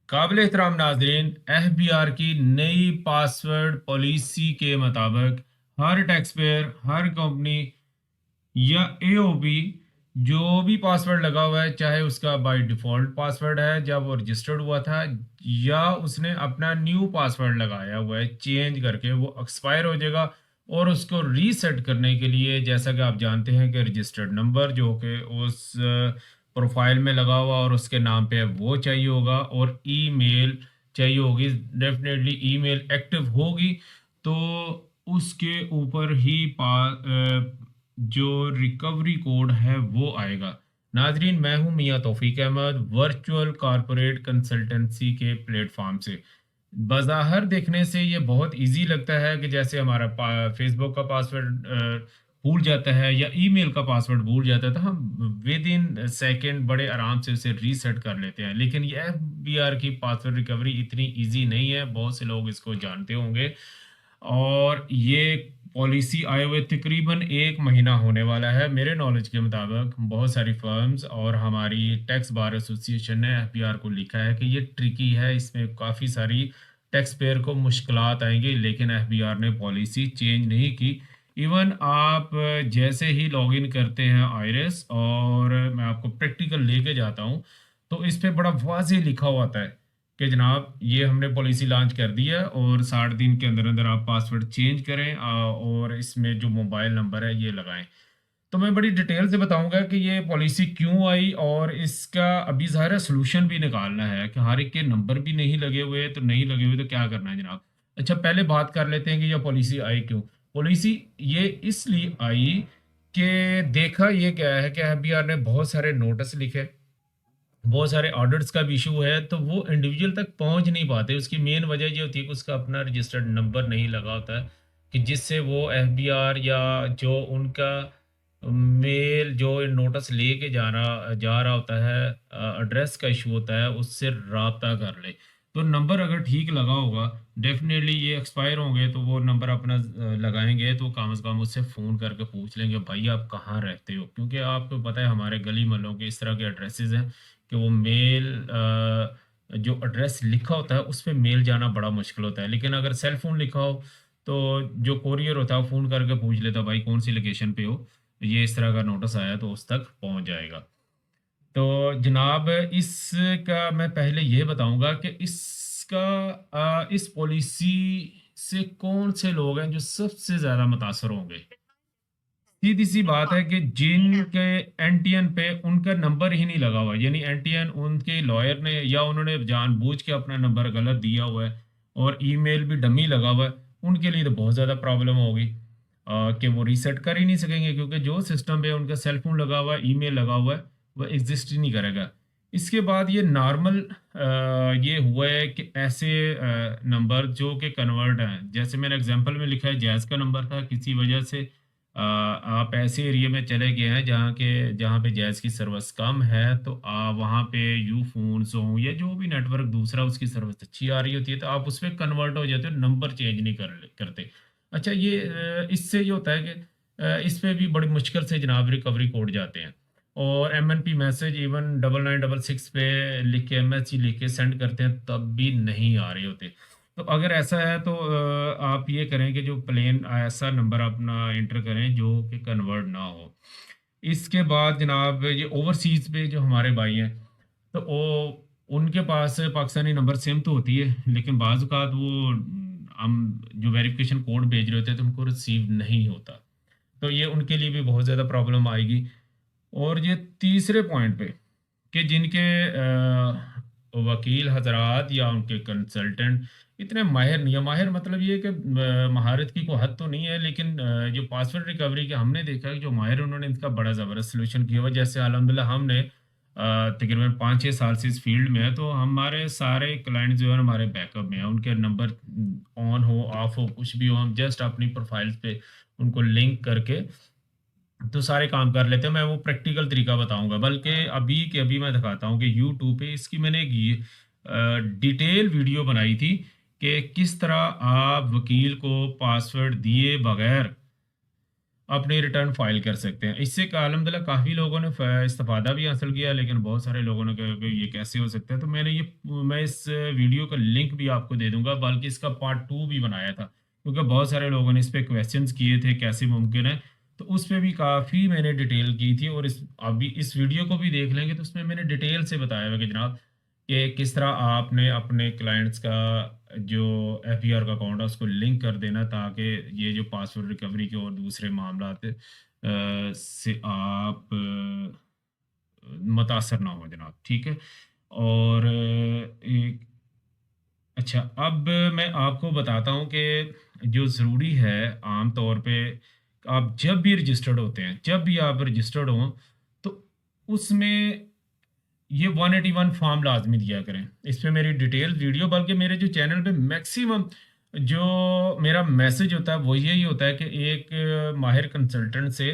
काबिल एहतराम नाजरीन, FBI की नई पासवर्ड पॉलिसी के मुताबिक हर टैक्स पेयर, हर कंपनी या AOB जो भी पासवर्ड लगा हुआ है, चाहे उसका बाय डिफ़ॉल्ट पासवर्ड है जब वो रजिस्टर्ड हुआ था, या उसने अपना न्यू पासवर्ड लगाया हुआ है चेंज करके, वो एक्सपायर हो जाएगा। और उसको रीसेट करने के लिए, जैसा कि आप जानते हैं कि रजिस्टर्ड नंबर जो कि उस प्रोफाइल में लगा हुआ और उसके नाम पे है, वो चाहिए होगा, और ईमेल चाहिए होगी। डेफिनेटली ईमेल एक्टिव होगी तो उसके ऊपर ही जो रिकवरी कोड है वो आएगा। नाजरीन, मैं हूं मियां तौफीक अहमद, वर्चुअल कॉरपोरेट कंसल्टेंसी के प्लेटफॉर्म से। बाज़ाहिर देखने से ये बहुत इजी लगता है कि जैसे हमारा फेसबुक का पासवर्ड भूल जाता है या ईमेल का पासवर्ड भूल जाता है, तो हम विद इन सेकेंड बड़े आराम से उसे रीसेट कर लेते हैं। लेकिन ये FBR की पासवर्ड रिकवरी इतनी इजी नहीं है, बहुत से लोग इसको जानते होंगे। और ये पॉलिसी आए हुए तकरीबन 1 महीना होने वाला है। मेरे नॉलेज के मुताबिक बहुत सारी फर्म्स और हमारी टैक्स बार एसोसिएशन ने FBR को लिखा है कि ये ट्रिकी है, इसमें काफ़ी सारी टैक्स पेयर को मुश्किलात आएंगी, लेकिन FBR ने पॉलिसी चेंज नहीं की। इवन आप जैसे ही लॉगिन करते हैं आयरस, और मैं आपको प्रैक्टिकल लेके जाता हूँ, तो इस पे बड़ा वाज़ेह लिखा हुआ आता है कि जनाब ये हमने पॉलिसी लॉन्च कर दी है और 60 दिन के अंदर अंदर आप पासवर्ड चेंज करें, और इसमें जो मोबाइल नंबर है ये लगाएं। तो मैं बड़ी डिटेल से बताऊंगा कि ये पॉलिसी क्यों आई, और इसका अभी ज़ाहिर सोल्यूशन भी निकालना है कि हर एक के नंबर भी नहीं लगे हुए, तो नहीं लगे हुए तो क्या करना है जनाब। अच्छा, पहले बात कर लेते हैं कि यह पॉलिसी आई क्यों। पॉलिसी ये इसलिए आई कि देखा ये क्या है कि FBR ने बहुत सारे नोटिस लिखे, बहुत सारे ऑर्डर्स का भी इशू है, तो वो इंडिविजुअल तक पहुंच नहीं पाते। उसकी मेन वजह ये होती है कि उसका अपना रजिस्टर्ड नंबर नहीं लगा होता है, कि जिससे वो FBR या जो उनका मेल जो नोटिस लेके जा रहा होता है, एड्रेस का इशू होता है, उससे राब्ता कर ले। तो नंबर अगर ठीक लगा होगा, डेफिनेटली ये एक्सपायर होंगे तो वो नंबर अपना लगाएंगे, तो कम से कम उससे फ़ोन करके पूछ लेंगे भाई आप कहाँ रहते हो, क्योंकि आपको पता है हमारे गली मोहल्लों के इस तरह के एड्रेसेस हैं कि वो मेल जो एड्रेस लिखा होता है उस पे मेल जाना बड़ा मुश्किल होता है। लेकिन अगर सेल फोन लिखा हो तो जो कोरियर होता है वो फ़ोन करके पूछ लेता है भाई कौन सी लोकेशन पे हो, ये इस तरह का नोटिस आया, तो उस तक पहुंच जाएगा। तो जनाब इसका मैं पहले ये बताऊंगा कि इस पॉलिसी से कौन से लोग हैं जो सबसे ज़्यादा मुतासर होंगे। सीधी सी बात है कि जिनके NTN पे उनका नंबर ही नहीं लगा हुआ, यानी NTN उनके लॉयर ने या उन्होंने जानबूझ के अपना नंबर गलत दिया हुआ है और ईमेल भी डमी लगा हुआ है, उनके लिए तो बहुत ज़्यादा प्रॉब्लम होगी कि वो रीसेट कर ही नहीं सकेंगे, क्योंकि जो सिस्टम पे उनका सेल फोन लगा हुआ है, ईमेल लगा हुआ है, वो एग्जिस्ट ही नहीं करेगा। इसके बाद ये नॉर्मल ये हुआ है कि ऐसे नंबर जो कि कन्वर्ट हैं, जैसे मैंने एग्जांपल में लिखा है जैज़ का नंबर था, किसी वजह से आप ऐसे एरिया में चले गए हैं जहाँ पे जैज़ की सर्विस कम है, तो आप वहाँ पे यू फोन्स हों या जो भी नेटवर्क दूसरा उसकी सर्विस अच्छी आ रही होती है, तो आप उस पर कन्वर्ट हो जाते हो, नंबर चेंज नहीं करते। अच्छा, ये इससे ये होता है कि इस पे भी बड़ी मुश्किल से जनाब रिकवरी कोड जाते हैं, और MNP मैसेज इवन 9966 पे लिख के MSG लिख के सेंड करते हैं, तब भी नहीं आ रहे होते। तो अगर ऐसा है तो आप ये करें कि जो प्लेन ऐसा नंबर अपना इंटर करें जो कि कन्वर्ट ना हो। इसके बाद जनाब ये ओवरसीज पे जो हमारे भाई हैं, तो वो उनके पास पाकिस्तानी नंबर सिम तो होती है, लेकिन बाज़ औक़ात वो हम जो वेरिफिकेशन कोड भेज रहे होते हैं तो उनको रिसीव नहीं होता, तो ये उनके लिए भी बहुत ज़्यादा प्रॉब्लम आएगी। और ये तीसरे पॉइंट पे कि जिनके वकील हजरात या उनके कंसल्टेंट इतने माहिर नहीं है, माहिर मतलब ये कि महारत की कोई हद तो नहीं है, लेकिन जो पासवर्ड रिकवरी के हमने देखा है कि जो माहिर उन्होंने इसका बड़ा ज़बरदस्त सोल्यूशन किया हुआ। जैसे अल्हम्दुलिल्लाह हमने तकरीबन 5-6 साल से इस फील्ड में है, तो हमारे सारे क्लाइंट जो है हमारे बैकअप में हैं। उनके नंबर ऑन हो, ऑफ हो, कुछ भी हो, हम जस्ट अपनी प्रोफाइल्स पे उनको लिंक करके तो सारे काम कर लेते हैं। मैं वो प्रैक्टिकल तरीका बताऊंगा, बल्कि अभी के अभी मैं दिखाता हूँ कि यूट्यूब पे इसकी मैंने एक ये डिटेल वीडियो बनाई थी कि किस तरह आप वकील को पासवर्ड दिए बगैर अपनी रिटर्न फाइल कर सकते हैं। इससे अलहमदिल्ला काफ़ी लोगों ने इस्तेफादा भी हासिल किया, लेकिन बहुत सारे लोगों ने कहा कि ये कैसे हो सकता है। तो मैं इस वीडियो का लिंक भी आपको दे दूंगा, बल्कि इसका पार्ट 2 भी बनाया था, क्योंकि बहुत सारे लोगों ने इस पे क्वेश्चंस किए थे कैसे मुमकिन है। तो उस पे भी काफ़ी मैंने डिटेल की थी, और इस अभी इस वीडियो को भी देख लेंगे तो उसमें मैंने डिटेल से बताया हुआ कि जनाब कि किस तरह आपने अपने क्लाइंट्स का जो एफबीआर का अकाउंट है उसको लिंक कर देना, ताकि ये जो पासवर्ड रिकवरी के और दूसरे मामला से आप मुतासर ना हो जनाब, ठीक है। और एक अच्छा, अब मैं आपको बताता हूँ कि जो ज़रूरी है आम तौर पे, आप जब भी रजिस्टर्ड होते हैं, जब भी आप रजिस्टर्ड हों, तो उसमें ये 181 फॉर्म लाजमी दिया करें। इस पे मेरी डिटेल वीडियो, बल्कि मेरे जो चैनल पे मैक्सिमम जो मेरा मैसेज होता है वो यही होता है कि एक माहिर कंसल्टेंट से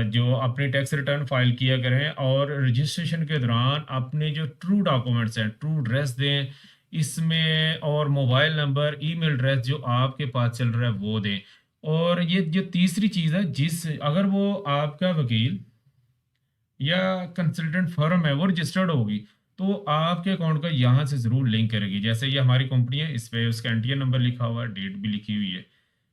जो अपनी टैक्स रिटर्न फाइल किया करें, और रजिस्ट्रेशन के दौरान अपने जो ट्रू डॉक्यूमेंट्स हैं, ट्रू एड्रेस दें इसमें, और मोबाइल नंबर, ईमेल एड्रेस जो आपके पास चल रहा है वो दें। और ये जो तीसरी चीज़ है, जिस अगर वो आपका वकील या कंसल्टेंट फर्म है वो रजिस्टर्ड होगी, तो आपके अकाउंट का यहाँ से ज़रूर लिंक करेगी। जैसे ये हमारी कंपनी है, इस पे उसका एनटीएन नंबर लिखा हुआ है, डेट भी लिखी हुई है,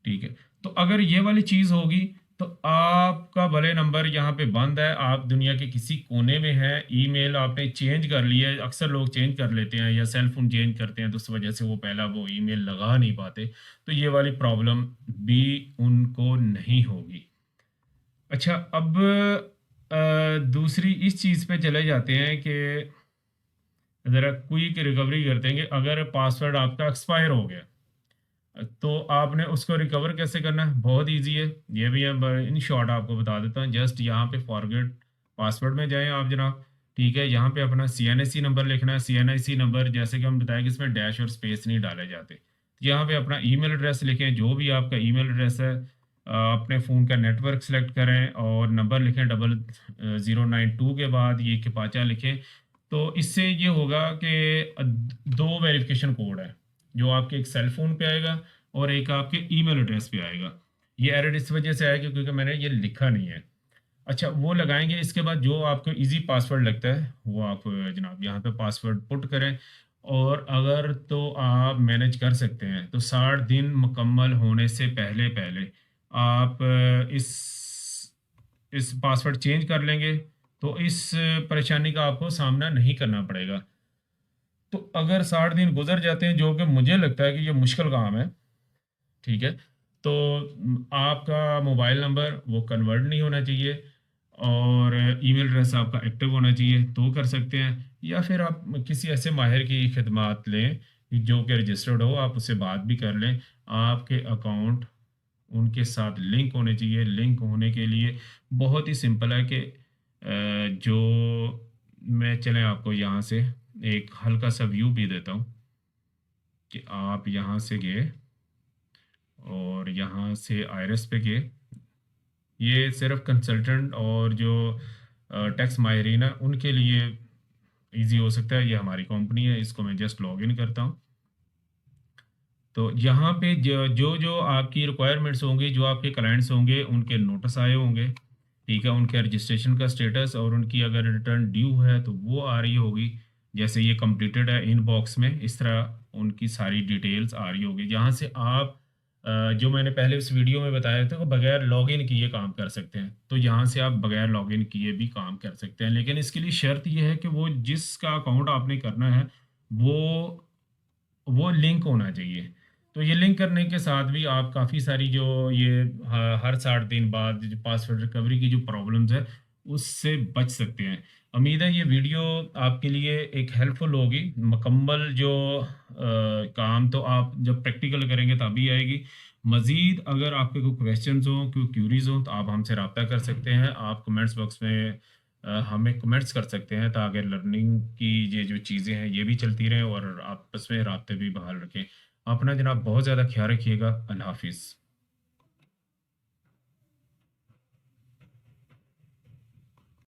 ठीक है। तो अगर ये वाली चीज़ होगी तो आपका भले नंबर यहाँ पे बंद है, आप दुनिया के किसी कोने में हैं, ईमेल आपने चेंज कर लिया है, अक्सर लोग चेंज कर लेते हैं या सेल फोन चेंज करते हैं, तो उस वजह से वो पहला वो ईमेल लगा नहीं पाते, तो ये वाली प्रॉब्लम भी उनको नहीं होगी। अच्छा, अब दूसरी इस चीज़ पे चले जाते हैं कि ज़रा क्विक रिकवरी करते हैं कि अगर पासवर्ड आपका एक्सपायर हो गया तो आपने उसको रिकवर कैसे करना है। बहुत इजी है, ये भी मैं इन शॉर्ट आपको बता देता हूँ। जस्ट यहाँ पे फॉरगेट पासवर्ड में जाएं आप जनाब, ठीक है। यहाँ पे अपना CNIC नंबर लिखना है। CNIC नंबर जैसे कि हम बताएं कि इसमें डैश और स्पेस नहीं डाले जाते। यहाँ पे अपना ईमेल एड्रेस लिखें, जो भी आपका ईमेल एड्रेस है। अपने फ़ोन का नेटवर्क सेलेक्ट करें और नंबर लिखें 0092 के बाद ये किपाचा लिखें। तो इससे ये होगा कि दो वेरिफिकेशन कोड है, जो आपके एक सेल फोन पे आएगा और एक आपके ईमेल एड्रेस पे आएगा। ये एरर इस वजह से आएगा क्योंकि मैंने ये लिखा नहीं है। अच्छा, वो लगाएंगे। इसके बाद जो आपको इजी पासवर्ड लगता है वो आप जनाब यहाँ पे पासवर्ड पुट करें। और अगर तो आप मैनेज कर सकते हैं तो 60 दिन मुकम्मल होने से पहले पहले आप इस पासवर्ड चेंज कर लेंगे, तो इस परेशानी का आपको सामना नहीं करना पड़ेगा। तो अगर 60 दिन गुजर जाते हैं, जो कि मुझे लगता है कि ये मुश्किल काम है, ठीक है, तो आपका मोबाइल नंबर वो कन्वर्ट नहीं होना चाहिए और ईमेल एड्रेस आपका एक्टिव होना चाहिए, तो कर सकते हैं। या फिर आप किसी ऐसे माहिर की खिदमात लें जो कि रजिस्टर्ड हो, आप उससे बात भी कर लें। आपके अकाउंट उनके साथ लिंक होने चाहिए। लिंक होने के लिए बहुत ही सिंपल है कि जो मैं चलें आपको यहाँ से एक हल्का सा व्यू भी देता हूँ कि आप यहाँ से गए और यहाँ से आयरस पे गए। ये सिर्फ कंसल्टेंट और जो टैक्स माहिरीन है उनके लिए इजी हो सकता है। ये हमारी कंपनी है, इसको मैं जस्ट लॉग इन करता हूँ। तो यहाँ पे जो जो जो आपकी रिक्वायरमेंट्स होंगी, जो आपके क्लाइंट्स होंगे, उनके नोटिस आए होंगे, ठीक है, उनके रजिस्ट्रेशन का स्टेटस, और उनकी अगर रिटर्न ड्यू है तो वो आ रही होगी। जैसे ये कंप्लीटेड है इनबॉक्स में, इस तरह उनकी सारी डिटेल्स आ रही होगी, जहाँ से आप जो मैंने पहले उस वीडियो में बताया था कि बगैर लॉगिन किए काम कर सकते हैं। तो यहाँ से आप बगैर लॉगिन किए भी काम कर सकते हैं, लेकिन इसके लिए शर्त यह है कि वो जिसका अकाउंट आपने करना है वो वो लिंक होना चाहिए। तो ये लिंक करने के साथ भी आप काफ़ी सारी जो ये हर 60 दिन बाद जो पासवर्ड रिकवरी की जो प्रॉब्लम्स है उससे बच सकते हैं। उम्मीद है ये वीडियो आपके लिए एक हेल्पफुल होगी। मुकम्मल जो काम तो आप जब प्रैक्टिकल करेंगे तभी आएगी। मज़ीद अगर आपके कोई क्वेश्चंस हों, कोई क्यूरीज हों, तो आप हमसे रब्ता कर सकते हैं। आप कमेंट्स बॉक्स में हमें कमेंट्स कर सकते हैं, ताकि लर्निंग की ये जो चीज़ें हैं ये भी चलती रहें और आपस में राब्ते भी बहाल रखें। अपना जनाब बहुत ज़्यादा ख्याल रखिएगा। अल्लाह हाफ़िज़।